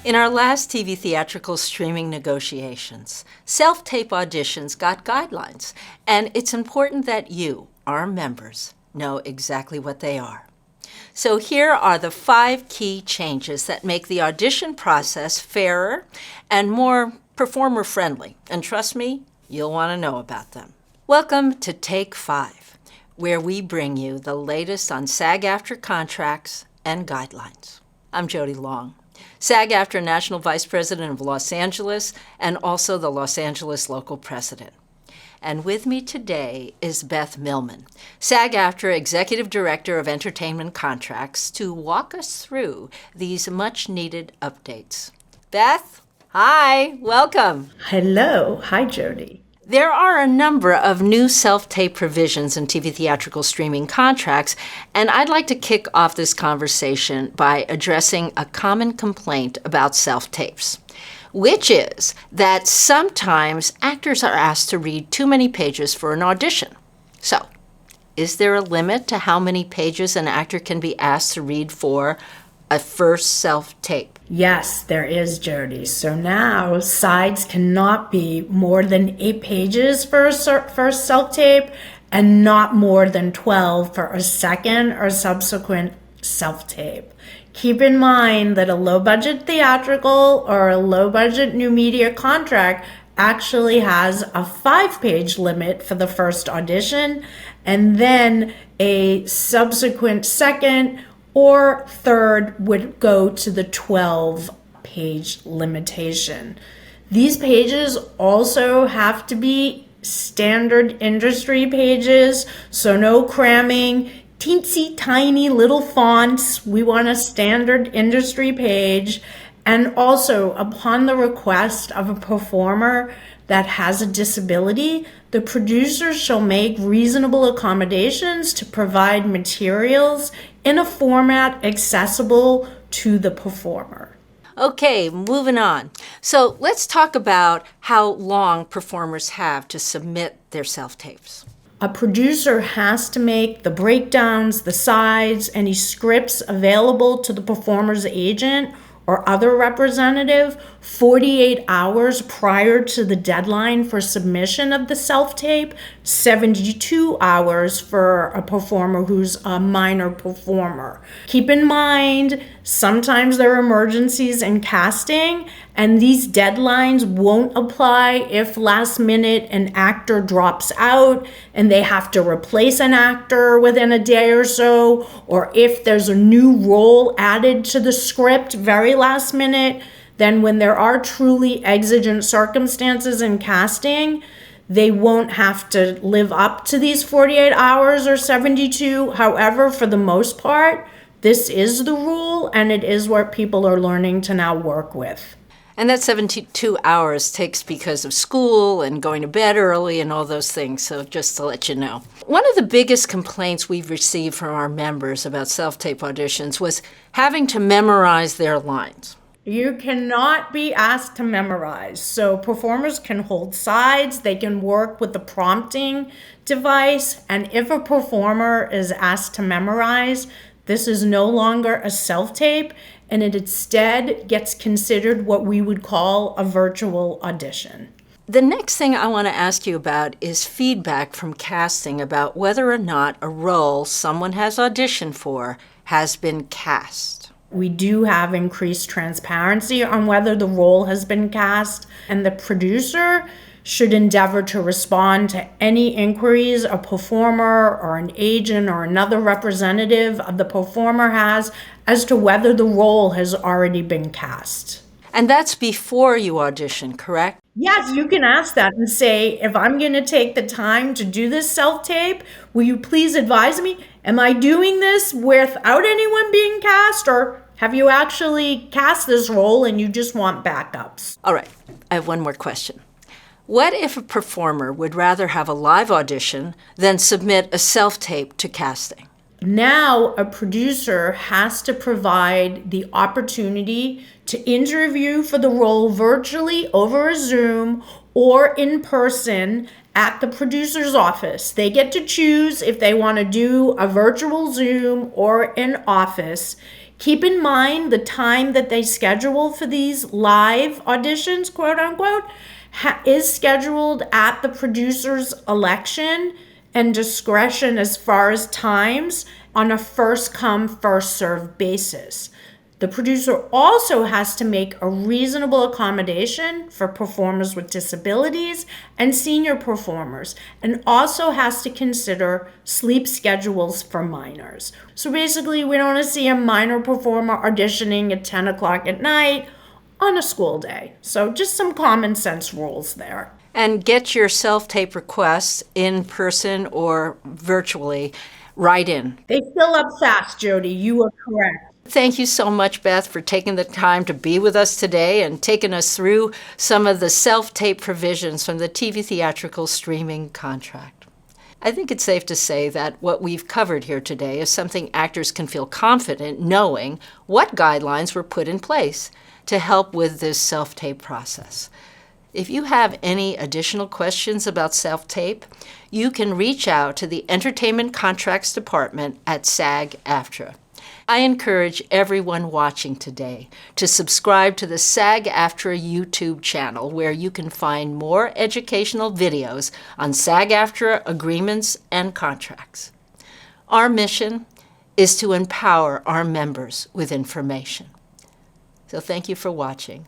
In our last TV theatrical streaming negotiations, self-tape auditions got guidelines, and it's important that you, our members, know exactly what they are. So here are the 5 key changes that make the audition process fairer and more performer-friendly. And trust me, you'll want to know about them. Welcome to Take 5, where we bring you the latest on SAG-AFTRA contracts and guidelines. I'm Jodi Long, SAG-AFTRA National Vice President of Los Angeles and also the Los Angeles Local President. And with me today is Beth Millman, SAG-AFTRA Executive Director of Entertainment Contracts, to walk us through these much-needed updates. Beth, hi, welcome. Hello. Hi, Jodi. There are a number of new self-tape provisions in TV theatrical streaming contracts, and I'd like to kick off this conversation by addressing a common complaint about self-tapes, which is that sometimes actors are asked to read too many pages for an audition. So, is there a limit to how many pages an actor can be asked to read for a first self-tape? Yes, there is, Jodi. So now sides cannot be more than 8 pages for a first self-tape and not more than 12 for a second or subsequent self-tape. Keep in mind that a low-budget theatrical or a low-budget new media contract actually has a 5-page limit for the first audition and then a subsequent second or third would go to the 12-page limitation. These pages also have to be standard industry pages, so no cramming, teensy tiny little fonts. We want a standard industry page. And also, upon the request of a performer that has a disability, the producer shall make reasonable accommodations to provide materials in a format accessible to the performer. Okay, moving on. So let's talk about how long performers have to submit their self-tapes. A producer has to make the breakdowns, the sides, any scripts available to the performer's agent or other representative 48 hours prior to the deadline for submission of the self-tape, 72 hours for a performer who's a minor performer. Keep in mind, sometimes there are emergencies in casting, and these deadlines won't apply if last minute an actor drops out and they have to replace an actor within a day or so, or if there's a new role added to the script very last minute. Then when there are truly exigent circumstances in casting, they won't have to live up to these 48 hours or 72. However, for the most part, this is the rule, and it is what people are learning to now work with. And that 72 hours takes because of school and going to bed early and all those things, so just to let you know. One of the biggest complaints we've received from our members about self-tape auditions was having to memorize their lines. You cannot be asked to memorize. So performers can hold sides, they can work with the prompting device, and if a performer is asked to memorize, this is no longer a self-tape, and it instead gets considered what we would call a virtual audition. The next thing I want to ask you about is feedback from casting about whether or not a role someone has auditioned for has been cast. We do have increased transparency on whether the role has been cast, and the producer should endeavor to respond to any inquiries a performer or an agent or another representative of the performer has as to whether the role has already been cast. And that's before you audition, correct? Yes, you can ask that and say, if I'm going to take the time to do this self-tape, will you please advise me? Am I doing this without anyone being cast, or have you actually cast this role and you just want backups? All right, I have one more question. What if a performer would rather have a live audition than submit a self-tape to casting? Now a producer has to provide the opportunity to interview for the role virtually over a Zoom or in person at the producer's office. They get to choose if they want to do a virtual Zoom or an office. Keep in mind the time that they schedule for these live auditions, quote unquote, is scheduled at the producer's election and discretion as far as times on a first come, first served basis. The producer also has to make a reasonable accommodation for performers with disabilities and senior performers, and also has to consider sleep schedules for minors. So basically, we don't want to see a minor performer auditioning at 10 o'clock at night on a school day. So just some common sense rules there. And get your self-tape requests in person or virtually right in. They fill up fast, Jodi. You are correct. Thank you so much, Beth, for taking the time to be with us today and taking us through some of the self-tape provisions from the TV theatrical streaming contract. I think it's safe to say that what we've covered here today is something actors can feel confident knowing what guidelines were put in place to help with this self-tape process. If you have any additional questions about self-tape, you can reach out to the Entertainment Contracts Department at SAG-AFTRA. I encourage everyone watching today to subscribe to the SAG-AFTRA YouTube channel, where you can find more educational videos on SAG-AFTRA agreements and contracts. Our mission is to empower our members with information. So thank you for watching.